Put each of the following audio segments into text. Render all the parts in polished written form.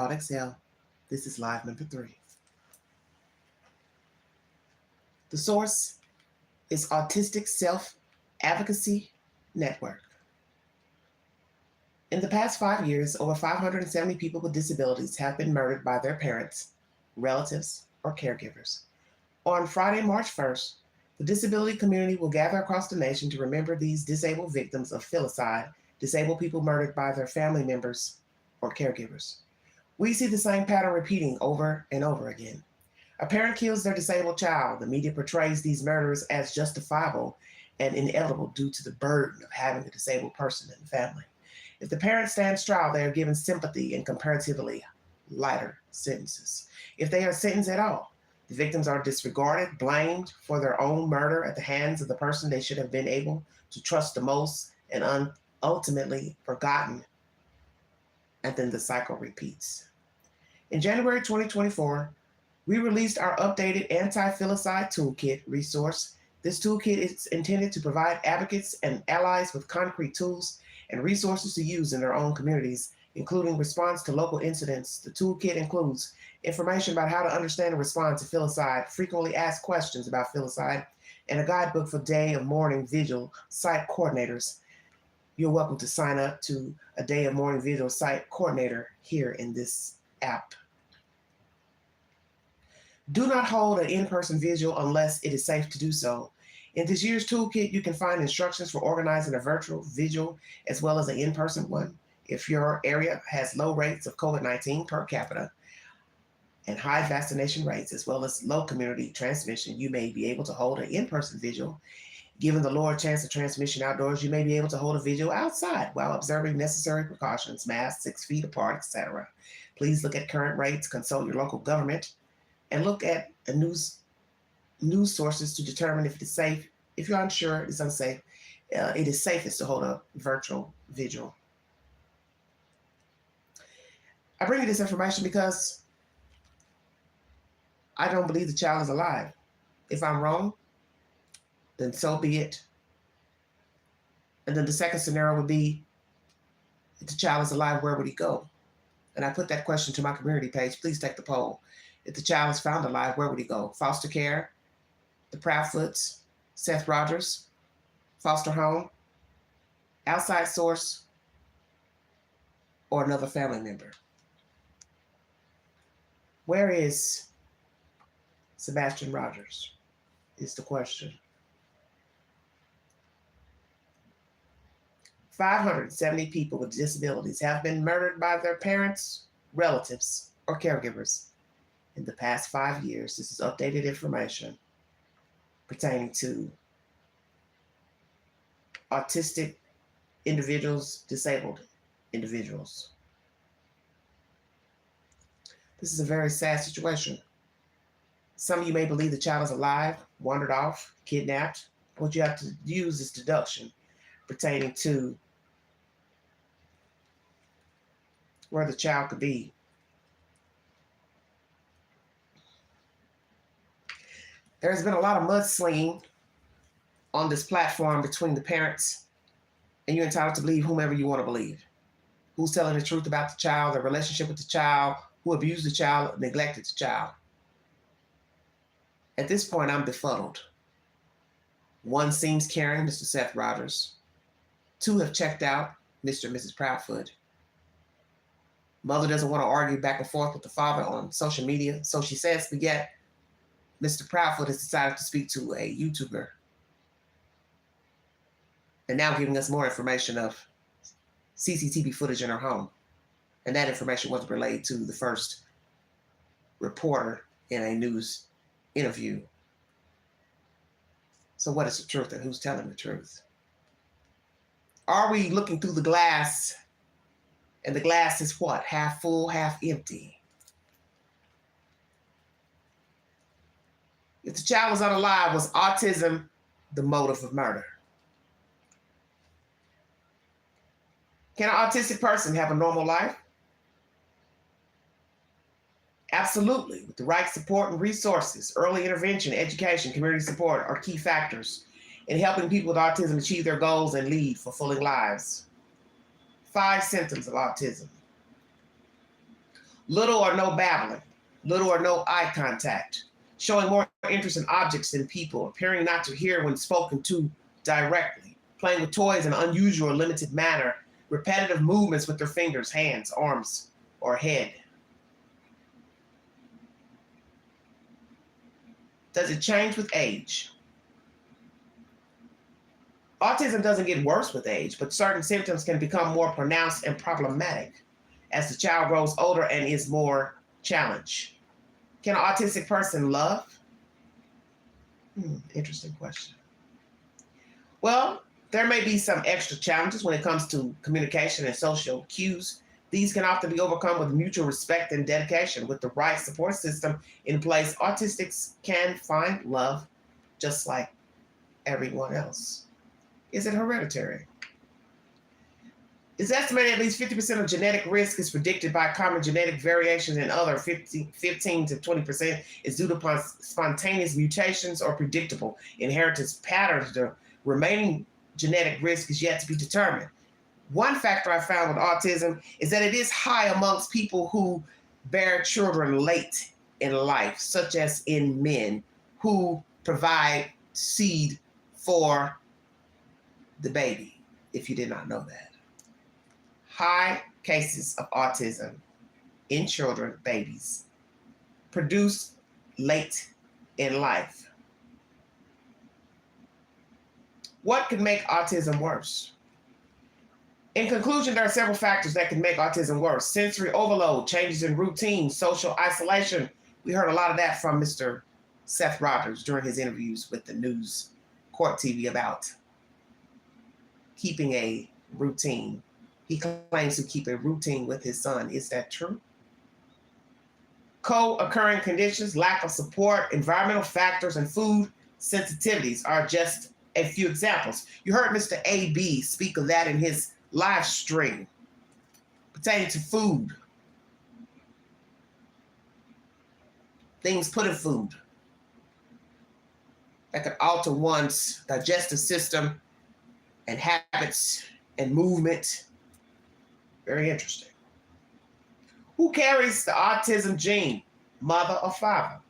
Exhale. This is live number 3. The source is Autistic Self-Advocacy Network. In the past 5 years, over 570 people with disabilities have been murdered by their parents, relatives, or caregivers. On Friday, March 1st, the disability community will gather across the nation to remember these disabled victims of filicide, disabled people murdered by their family members or caregivers. We see the same pattern repeating over and over again. A parent kills their disabled child. The media portrays these murders as justifiable and inevitable due to the burden of having a disabled person in the family. If the parent stands trial, they are given sympathy and comparatively lighter sentences. If they are sentenced at all, the victims are disregarded, blamed for their own murder at the hands of the person they should have been able to trust the most, and ultimately forgotten. And then the cycle repeats. In January 2024, we released our updated Anti-filicide Toolkit resource. This toolkit is intended to provide advocates and allies with concrete tools and resources to use in their own communities, including response to local incidents. The toolkit includes information about how to understand and respond to filicide, frequently asked questions about filicide, and a guidebook for day of mourning vigil site coordinators. You're welcome to sign up to a day of mourning vigil site coordinator here in this app. Do not hold an in-person vigil unless it is safe to do so. In this year's toolkit, you can find instructions for organizing a virtual vigil as well as an in-person one. If your area has low rates of COVID-19 per capita and high vaccination rates, as well as low community transmission, you may be able to hold an in-person vigil. Given the lower chance of transmission outdoors, you may be able to hold a vigil outside while observing necessary precautions, masks 6 feet apart, etc. Please look at current rates, consult your local government, and look at news sources to determine if it is safe. If you're unsure it's unsafe, it is safest to hold a virtual vigil. I bring you this information because I don't believe the child is alive. If I'm wrong, then so be it. And then the second scenario would be, if the child is alive, where would he go? And I put that question to my community page. Please take the poll. If the child is found alive, where would he go? Foster care, the Proudfoots, Seth Rogers, foster home, outside source, or another family member? Where is Sebastian Rogers is the question. 570 people with disabilities have been murdered by their parents, relatives, or caregivers in the past 5 years. This is updated information pertaining to autistic individuals, disabled individuals. This is a very sad situation. Some of you may believe the child is alive, wandered off, kidnapped. What you have to use is deduction pertaining to where the child could be. There's been a lot of mudslinging on this platform between the parents, and you're entitled to believe whomever you want to believe. Who's telling the truth about the child, their relationship with the child, who abused the child, neglected the child. At this point, I'm befuddled. One seems caring, Mr. Seth Rogers. 2 have checked out, Mr. and Mrs. Proudfoot. Mother doesn't want to argue back and forth with the father on social media, so she says, but yet Mr. Proudfoot has decided to speak to a YouTuber, and now giving us more information of CCTV footage in her home. And that information was relayed to the first reporter in a news interview. So what is the truth, and who's telling the truth? Are we looking through the glass, and the glass is what? Half full, half empty? If the child was unalive, was autism the motive of murder? Can an autistic person have a normal life? Absolutely. With the right support and resources, early intervention, education, community support are key factors in helping people with autism achieve their goals and lead fulfilling lives. 5 symptoms of autism: little or no babbling, little or no eye contact, showing more interest in objects than people, appearing not to hear when spoken to directly, playing with toys in an unusual or limited manner, repetitive movements with their fingers, hands, arms, or head. Does it change with age? Autism doesn't get worse with age, but certain symptoms can become more pronounced and problematic as the child grows older and is more challenged. Can an autistic person love? Interesting question. Well, there may be some extra challenges when it comes to communication and social cues. These can often be overcome with mutual respect and dedication. With the right support system in place, autistics can find love just like everyone else. Is it hereditary? It's estimated at least 50% of genetic risk is predicted by common genetic variations, and other 15 to 20% is due to spontaneous mutations or predictable inheritance patterns. The remaining genetic risk is yet to be determined. One factor I found with autism is that it is high amongst people who bear children late in life, such as in men who provide seed for the baby, if you did not know that. High cases of autism in children, babies, produced late in life. What could make autism worse? In conclusion, there are several factors that can make autism worse. Sensory overload, changes in routine, social isolation. We heard a lot of that from Mr. Seth Rogers during his interviews with the News Court TV about keeping a routine. He claims to keep a routine with his son. Is that true? Co-occurring conditions, lack of support, environmental factors, and food sensitivities are just a few examples. You heard Mr. AB speak of that in his live stream pertaining to food. Things put in food that could alter one's digestive system and habits and movement. Very interesting. Who carries the autism gene, mother or father?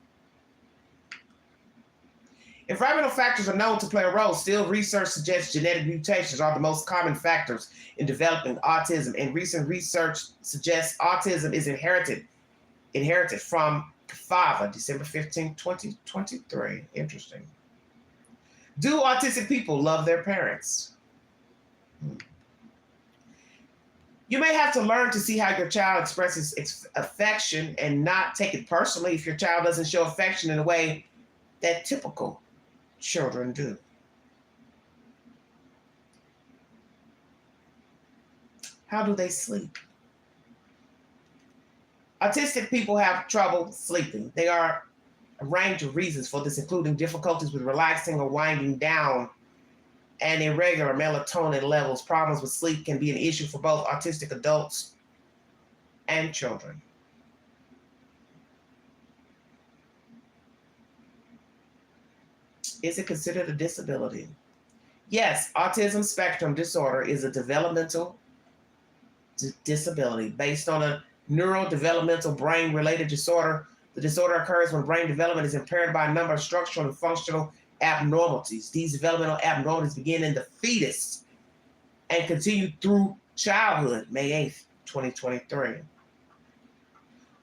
Environmental factors are known to play a role. Still, research suggests genetic mutations are the most common factors in developing autism, and recent research suggests autism is inherited from the father, December 15, 2023. Interesting. Do autistic people love their parents? You may have to learn to see how your child expresses affection and not take it personally if your child doesn't show affection in a way that typical children do. How do they sleep? Autistic people have trouble sleeping. There are a range of reasons for this, including difficulties with relaxing or winding down, and irregular melatonin levels. Problems with sleep can be an issue for both autistic adults and children. Is it considered a disability? Yes, autism spectrum disorder is a developmental disability based on a neurodevelopmental brain-related disorder. The disorder occurs when brain development is impaired by a number of structural and functional abnormalities. These developmental abnormalities begin in the fetus and continue through childhood, May 8th, 2023.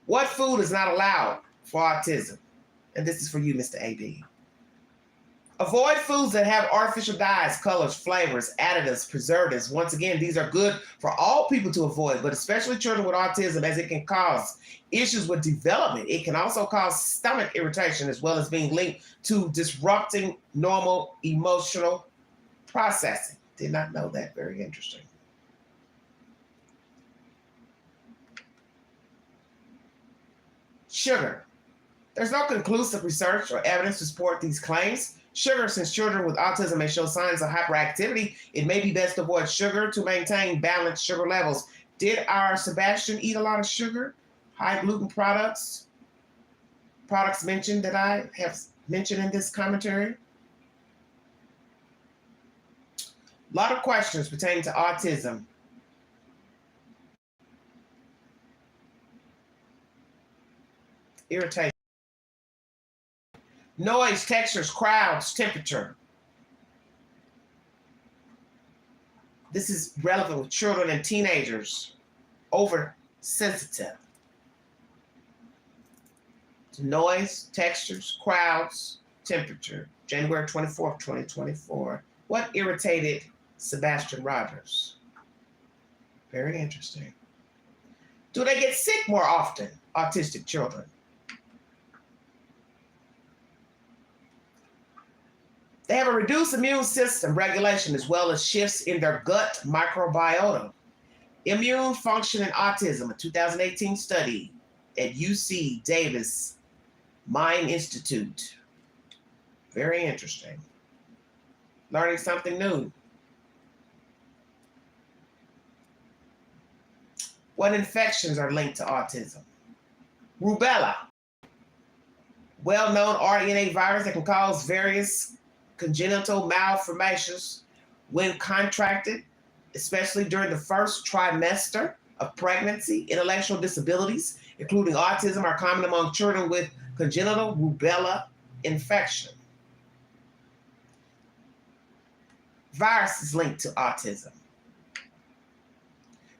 What food is not allowed for autism? And this is for you, Mr. AB. Avoid foods that have artificial dyes, colors, flavors, additives, preservatives. Once again, these are good for all people to avoid, but especially children with autism, as it can cause issues with development. It can also cause stomach irritation, as well as being linked to disrupting normal emotional processing. Did not know that. Very interesting. Sugar. There's no conclusive research or evidence to support these claims. Sugar, since children with autism may show signs of hyperactivity, it may be best to avoid sugar to maintain balanced sugar levels. Did our Sebastian eat a lot of sugar? High gluten products mentioned that I have mentioned in this commentary? A lot of questions pertaining to autism. irritation. Noise, textures, crowds, temperature. This is relevant with children and teenagers. Oversensitive to noise, textures, crowds, temperature. January 24th, 2024. What irritated Sebastian Rogers? Very interesting. Do they get sick more often, autistic children? They have a reduced immune system regulation as well as shifts in their gut microbiota. Immune function in autism, a 2018 study at UC Davis Mind Institute. Very interesting. Learning something new. What infections are linked to autism? Rubella, well-known RNA virus that can cause various congenital malformations when contracted, especially during the first trimester of pregnancy. Intellectual disabilities, including autism, are common among children with congenital rubella infection. Viruses linked to autism.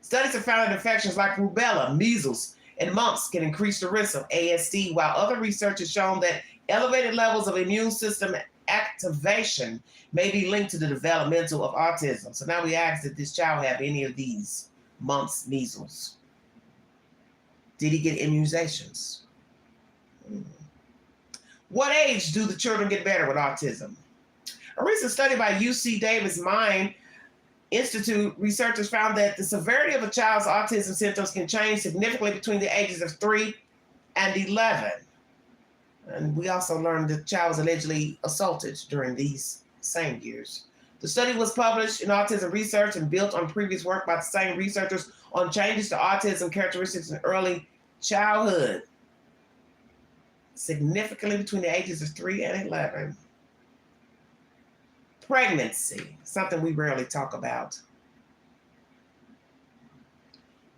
Studies have found that infections like rubella, measles, and mumps can increase the risk of ASD, while other research has shown that elevated levels of immune system activation may be linked to the developmental of autism. So now we ask, did this child have any of these? Mumps, measles. Did he get immunizations? What age do the children get better with autism? A recent study by UC Davis Mind Institute researchers found that the severity of a child's autism symptoms can change significantly between the ages of 3 and 11. And we also learned that the child was allegedly assaulted during these same years. The study was published in Autism Research and built on previous work by the same researchers on changes to autism characteristics in early childhood, significantly between the ages of 3 and 11. Pregnancy, something we rarely talk about.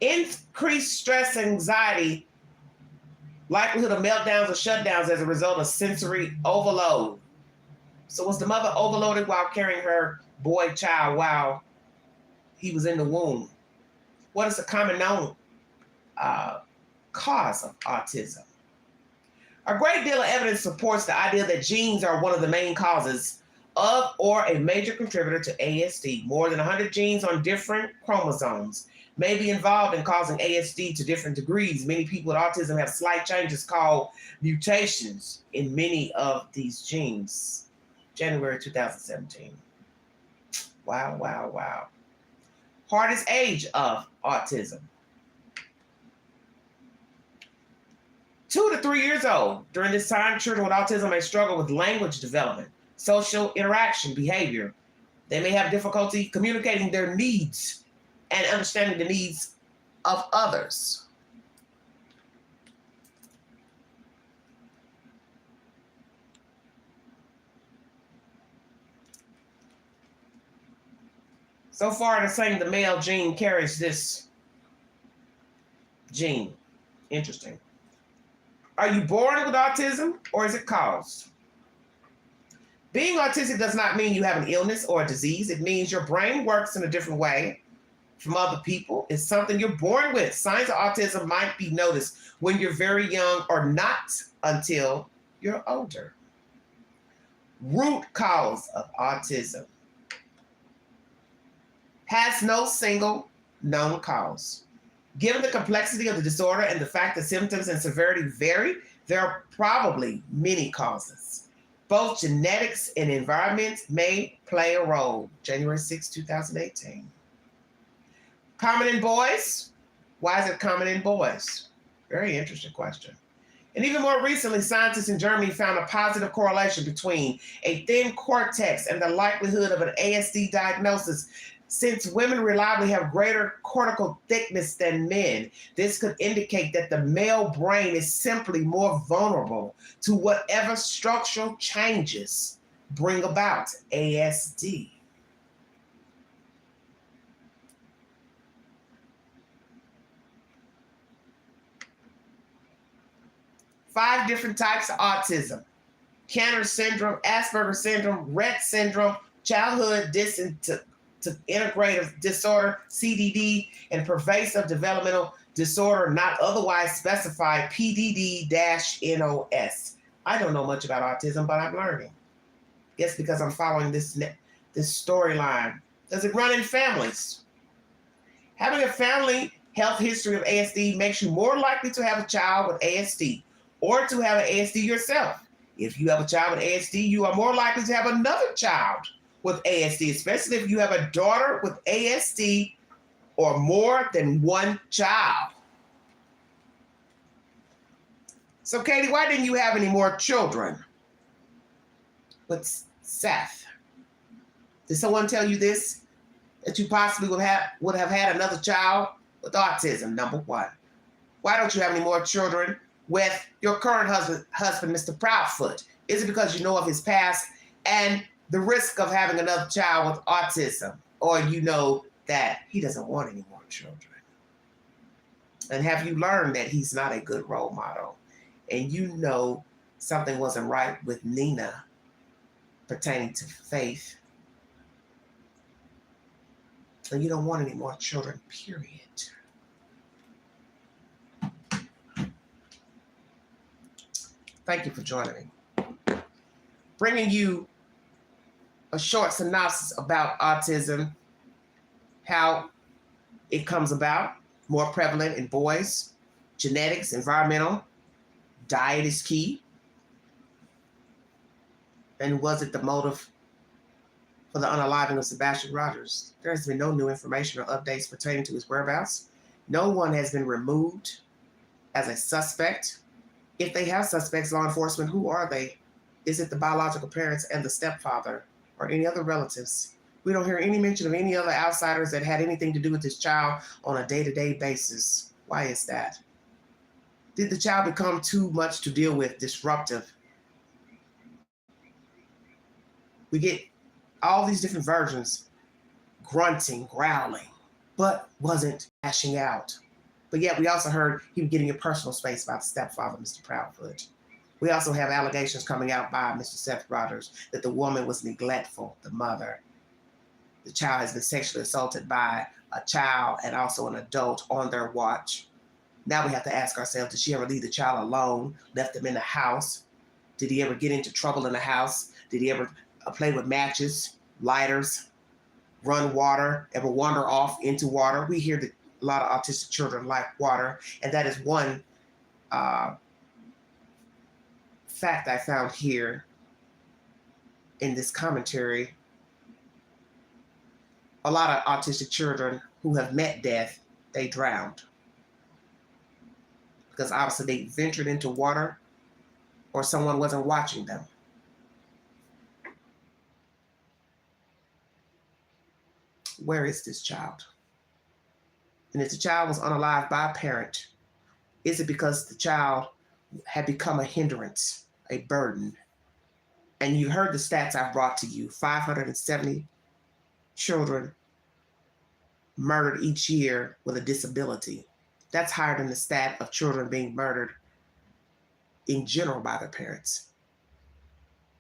Increased stress and anxiety, likelihood of meltdowns or shutdowns as a result of sensory overload. So was the mother overloaded while carrying her boy child while he was in the womb? What is the common known cause of autism? A great deal of evidence supports the idea that genes are one of the main causes of or a major contributor to ASD. More than 100 genes on different chromosomes may be involved in causing ASD to different degrees. Many people with autism have slight changes called mutations in many of these genes. January 2017. Wow, wow, wow. Hardest age of autism. 2 to 3 years old. During this time, children with autism may struggle with language development, social interaction, behavior. They may have difficulty communicating their needs and understanding the needs of others. So far, they're saying the male gene carries this gene. Interesting. Are you born with autism or is it caused? Being autistic does not mean you have an illness or a disease. It means your brain works in a different way from other people. It's something you're born with. Signs of autism might be noticed when you're very young or not until you're older. Root cause of autism has no single known cause. Given the complexity of the disorder and the fact that symptoms and severity vary, there are probably many causes. Both genetics and environment may play a role. January 6, 2018. Common in boys? Why is it common in boys? Very interesting question. And even more recently, scientists in Germany found a positive correlation between a thin cortex and the likelihood of an ASD diagnosis. Since women reliably have greater cortical thickness than men, this could indicate that the male brain is simply more vulnerable to whatever structural changes bring about ASD. 5 different types of autism: Kanner syndrome, Asperger's syndrome, Rett syndrome, childhood disintegrative disorder, CDD, and pervasive developmental disorder not otherwise specified, PDD-NOS. I don't know much about autism, but I'm learning. It's because I'm following this storyline. Does it run in families? Having a family health history of ASD makes you more likely to have a child with ASD or to have an ASD yourself. If you have a child with ASD, you are more likely to have another child with ASD, especially if you have a daughter with ASD or more than one child. So, Katie, why didn't you have any more children with Seth? Did someone tell you this? That you possibly would have had another child with autism, number one. Why don't you have any more children with your current husband, Mr. Proudfoot? Is it because you know of his past and the risk of having another child with autism? Or you know that he doesn't want any more children? And have you learned that he's not a good role model? And you know something wasn't right with Nina pertaining to faith. And you don't want any more children, period. Thank you for joining me. Bringing you a short synopsis about autism, how it comes about, more prevalent in boys, genetics, environmental, diet is key. And was it the motive for the unaliving of Sebastian Rogers? There has been no new information or updates pertaining to his whereabouts. No one has been removed as a suspect. If they have suspects, law enforcement, who are they? Is it the biological parents and the stepfather or any other relatives? We don't hear any mention of any other outsiders that had anything to do with this child on a day-to-day basis. Why is that? Did the child become too much to deal with, disruptive? We get all these different versions, grunting, growling, but wasn't lashing out. But yet we also heard he was getting in personal space about the stepfather, Mr. Proudfoot. We also have allegations coming out by Mr. Seth Rogers that the woman was neglectful, the mother. The child has been sexually assaulted by a child and also an adult on their watch. Now we have to ask ourselves, did she ever leave the child alone, left them in the house? Did he ever get into trouble in the house? Did he ever play with matches, lighters, run water, ever wander off into water? We hear that a lot of autistic children like water, and that is one fact I found here in this commentary. A lot of autistic children who have met death, they drowned. Because obviously they ventured into water or someone wasn't watching them. Where is this child? And if the child was unalived by a parent, is it because the child had become a hindrance, a burden? And you heard the stats I've brought to you, 570 children murdered each year with a disability. That's higher than the stat of children being murdered in general by their parents.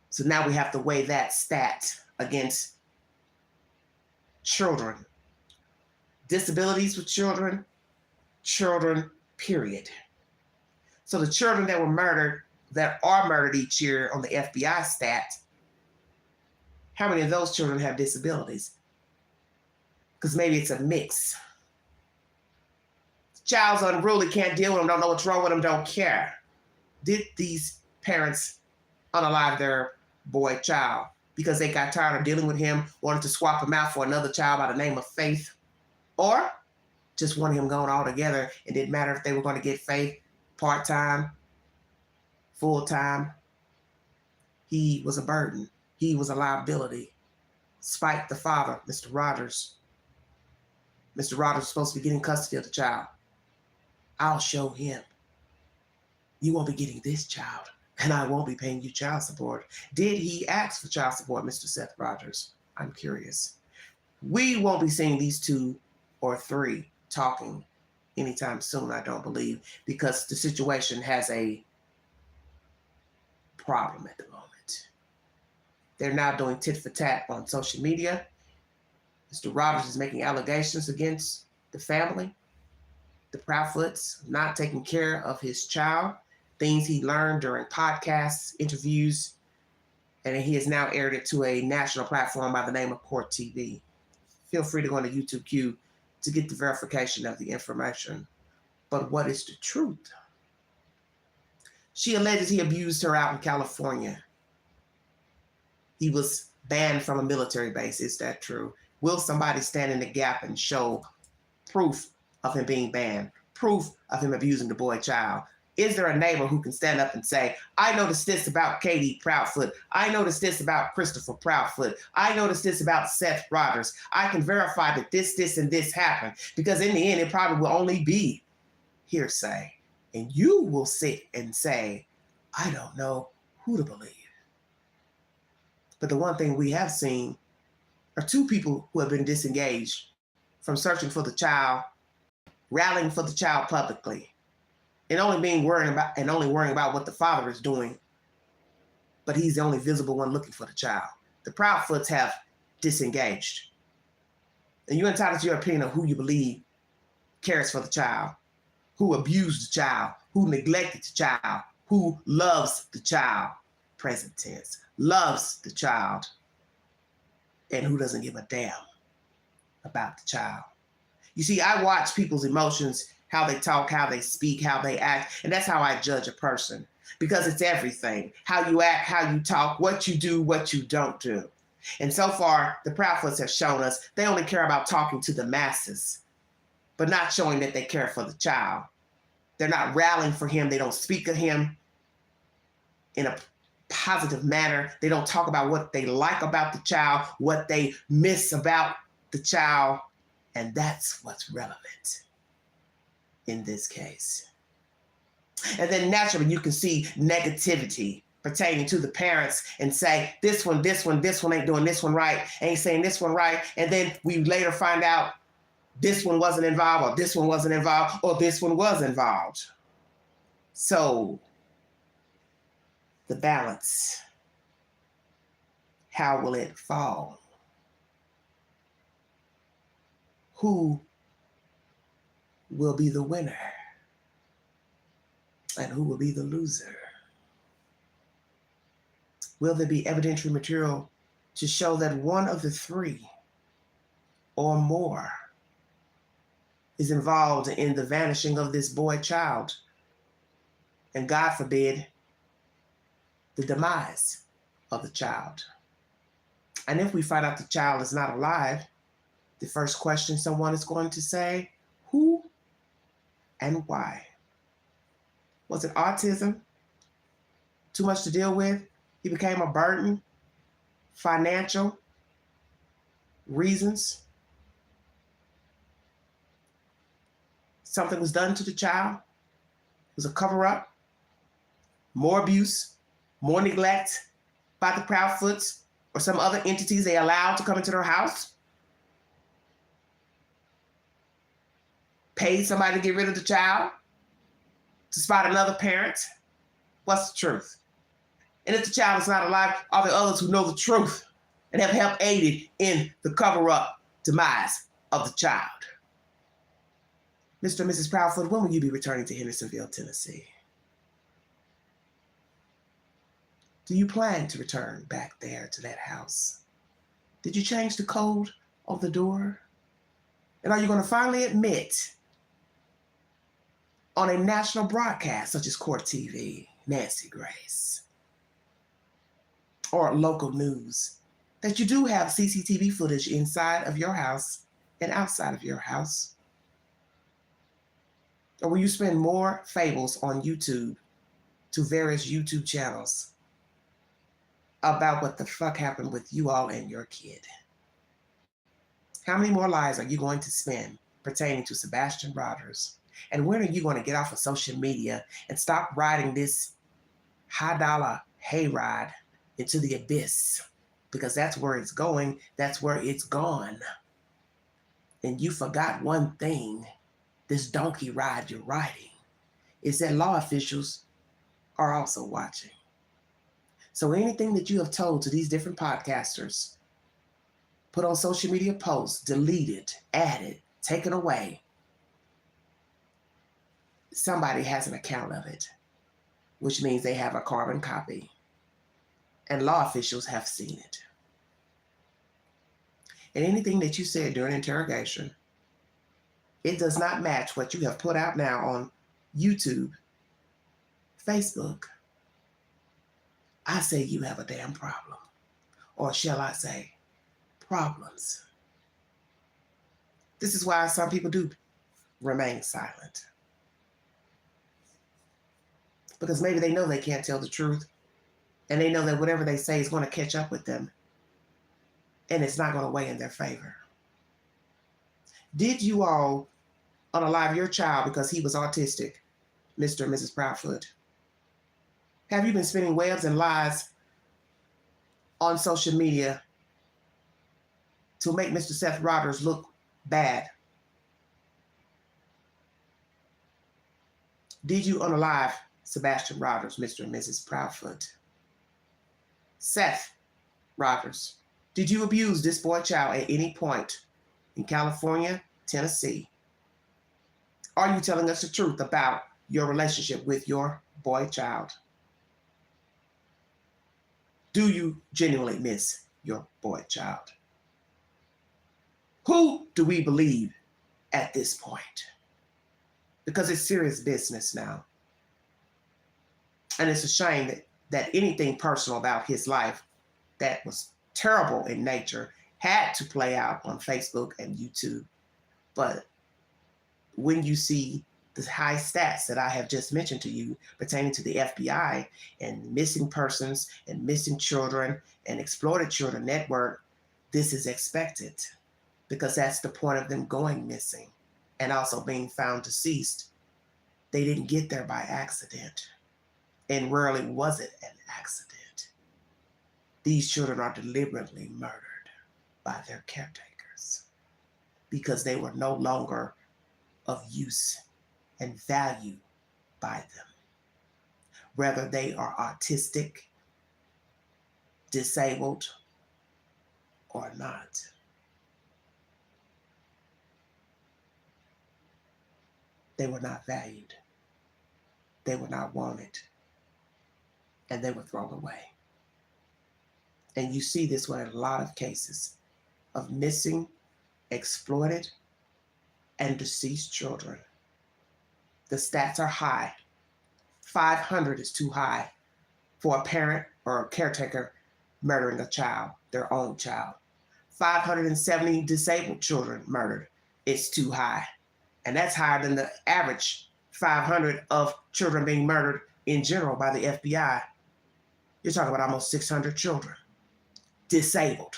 So now we have to weigh that stat against children. Disabilities with children, period. So the children that were murdered, that are murdered each year on the FBI stat, how many of those children have disabilities? Because maybe it's a mix. The child's unruly, can't deal with them, don't know what's wrong with them, don't care. Did these parents unalive their boy child because they got tired of dealing with him, wanted to swap him out for another child by the name of Faith? Or just wanted him gone altogether? It didn't matter if they were going to get Faith part-time, full-time. He was a burden. He was a liability. Spike the father, Mr. Rogers. Mr. Rogers is supposed to be getting custody of the child. I'll show him. You won't be getting this child, and I won't be paying you child support. Did he ask for child support, Mr. Seth Rogers? I'm curious. We won't be seeing these 2 or 3 talking anytime soon, I don't believe, because the situation has a problem at the moment. They're now doing tit for tat on social media. Mr. Rogers is making allegations against the family, the Proudfoots, not taking care of his child, things he learned during podcasts, interviews, and he has now aired it to a national platform by the name of Court TV. Feel free to go to YouTube Q to get the verification of the information. But what is the truth? She alleges he abused her out in California. He was banned from a military base. Is that true? Will somebody stand in the gap and show proof of him being banned, proof of him abusing the boy child? Is there a neighbor who can stand up and say, I noticed this about Katie Proudfoot. I noticed this about Christopher Proudfoot. I noticed this about Seth Rogers. I can verify that this, and this happened. Because in the end, it probably will only be hearsay. And you will sit and say, I don't know who to believe. But the one thing we have seen are two people who have been disengaged from searching for the child, rallying for the child publicly, and only worrying about what the father is doing, but he's the only visible one looking for the child. The Proudfoots have disengaged. And you're entitled to your opinion of who you believe cares for the child, who abused the child, who neglected the child, who loves the child, present tense, loves the child, and who doesn't give a damn about the child. You see, I watch people's emotions, how they talk, how they speak, how they act, and that's how I judge a person, because it's everything. How you act, how you talk, what you do, what you don't do. And so far, the Proudfoots have shown us they only care about talking to the masses, but not showing that they care for the child. They're not rallying for him. They don't speak of him in a positive manner. They don't talk about what they like about the child, what they miss about the child, and that's what's relevant in this case. And then naturally you can see negativity pertaining to the parents and say, this one ain't doing this one right, ain't saying this one right. And then we later find out this one wasn't involved, or this one wasn't involved, or this one was involved. So the balance, how will it fall? Who will be the winner? And who will be the loser? Will there be evidentiary material to show that one of the three or more is involved in the vanishing of this boy child, and God forbid, the demise of the child? And if we find out the child is not alive, the first question someone is going to say, who and why? Was it autism? Too much to deal with? He became a burden? Financial reasons? Something was done to the child? It was a cover-up? More abuse? More neglect by the Proudfoots or some other entities they allowed to come into their house? Paid somebody to get rid of the child? To spot another parent? What's the truth? And if the child is not alive, are there others who know the truth and have helped aided in the cover-up demise of the child? Mr. and Mrs. Proudfoot, when will you be returning to Hendersonville, Tennessee? Do you plan to return back there to that house? Did you change the code of the door? And are you going to finally admit on a national broadcast such as Court TV, Nancy Grace, or local news, that you do have CCTV footage inside of your house and outside of your house? Or will you spend more fables on YouTube to various YouTube channels about what the fuck happened with you all and your kid? How many more lies are you going to spend pertaining to Sebastian Rogers? And when are you going to get off of social media and stop riding this high-dollar hayride into the abyss? Because that's where it's going. That's where it's gone. And you forgot one thing, this donkey ride you're riding, is that law officials are also watching. So anything that you have told to these different podcasters, put on social media posts, deleted, added, taken away, somebody has an account of it, which means they have a carbon copy. And law officials have seen it. And anything that you said during interrogation, it does not match what you have put out now on YouTube, Facebook. I say you have a damn problem. Or shall I say, problems. This is why some people do remain silent. Because maybe they know they can't tell the truth. And they know that whatever they say is going to catch up with them. And it's not going to weigh in their favor. Did you all unalive your child because he was autistic, Mr. and Mrs. Proudfoot? Have you been spinning webs and lies on social media to make Mr. Seth Rogers look bad? Did you unalive Sebastian Rogers, Mr. and Mrs. Proudfoot? Seth Rogers, did you abuse this boy child at any point in California, Tennessee? Are you telling us the truth about your relationship with your boy child? Do you genuinely miss your boy child? Who do we believe at this point? Because it's serious business now. And it's a shame that anything personal about his life that was terrible in nature had to play out on Facebook and YouTube. But when you see the high stats that I have just mentioned to you pertaining to the FBI and missing persons and missing children and exploited children network, this is expected because that's the point of them going missing and also being found deceased. They didn't get there by accident, and rarely was it an accident. These children are deliberately murdered by their caretakers because they were no longer of use and value by them. Whether they are autistic, disabled, or not. They were not valued. They were not wanted. And they were thrown away. And you see this one in a lot of cases of missing, exploited, and deceased children. The stats are high. 500 is too high for a parent or a caretaker murdering a child, their own child. 570 disabled children murdered. It's too high. And that's higher than the average 500 of children being murdered in general by the FBI. You're talking about almost 600 children disabled,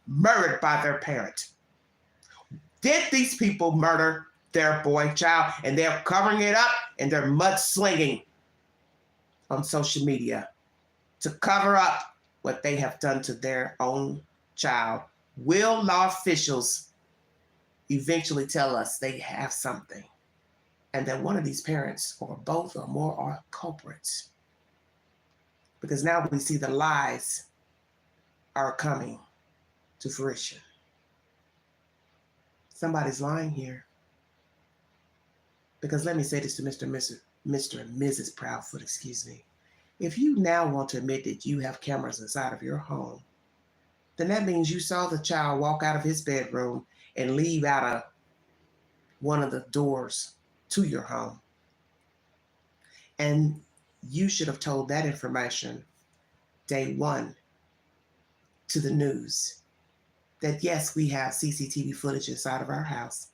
murdered by their parent. Did these people murder their boy child? And they're covering it up and they're mudslinging on social media to cover up what they have done to their own child. Will law officials eventually tell us they have something and that one of these parents or both or more are culprits? Because now we see the lies are coming to fruition. Somebody's lying here. Because let me say this to Mr. and Mrs. Proudfoot, excuse me. If you now want to admit that you have cameras inside of your home, then that means you saw the child walk out of his bedroom and leave out of one of the doors to your home. And you should have told that information day one to the news. That yes, we have CCTV footage inside of our house.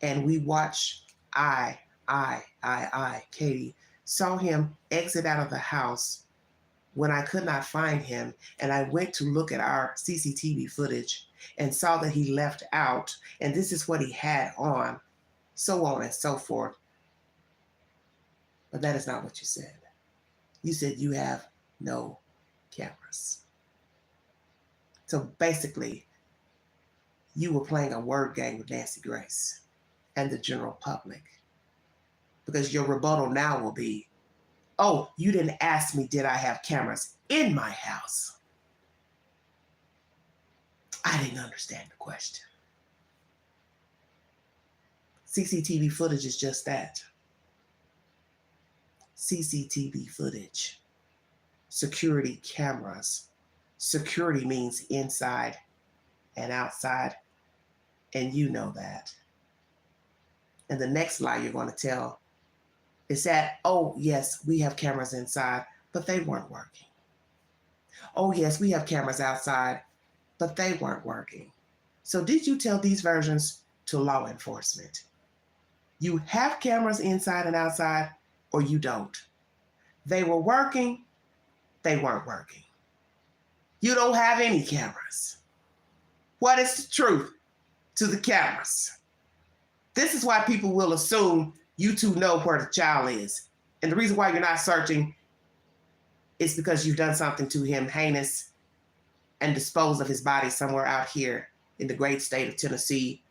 And we watch Katie, saw him exit out of the house when I could not find him. And I went to look at our CCTV footage and saw that he left out. And this is what he had on, so on and so forth. But that is not what you said. You said you have no cameras. So basically, you were playing a word game with Nancy Grace and the general public. Because your rebuttal now will be, Oh, you didn't ask me, did I have cameras in my house? I didn't understand the question. CCTV footage is just that. CCTV footage. Security cameras. Security means inside and outside, and you know that. And the next lie you're going to tell is that, oh, yes, we have cameras inside, but they weren't working. Oh, yes, we have cameras outside, but they weren't working. So did you tell these versions to law enforcement? You have cameras inside and outside, or you don't. They were working, they weren't working. You don't have any cameras. What is the truth to the cameras? This is why people will assume you two know where the child is. And the reason why you're not searching is because you've done something to him heinous and disposed of his body somewhere out here in the great state of Tennessee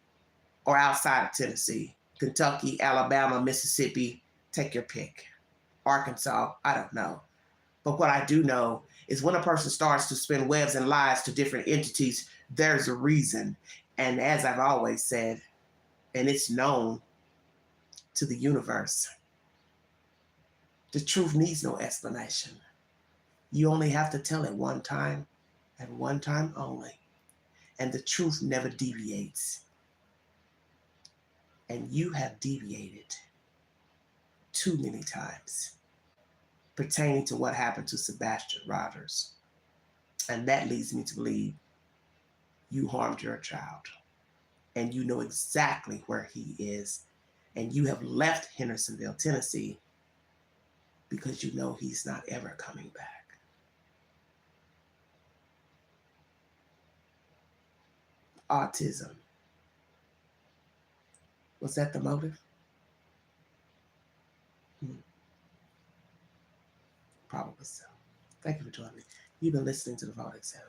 or outside of Tennessee, Kentucky, Alabama, Mississippi, take your pick. Arkansas, I don't know. But what I do know is when a person starts to spin webs and lies to different entities, there's a reason. And as I've always said, and it's known to the universe, the truth needs no explanation. You only have to tell it one time and one time only. And the truth never deviates. And you have deviated too many times pertaining to what happened to Sebastian Rogers. And that leads me to believe you harmed your child. And you know exactly where he is. And you have left Hendersonville, Tennessee, because you know he's not ever coming back. Autism. Was that the motive? Probably so. Thank you for joining me. You've been listening to The Vote Exam.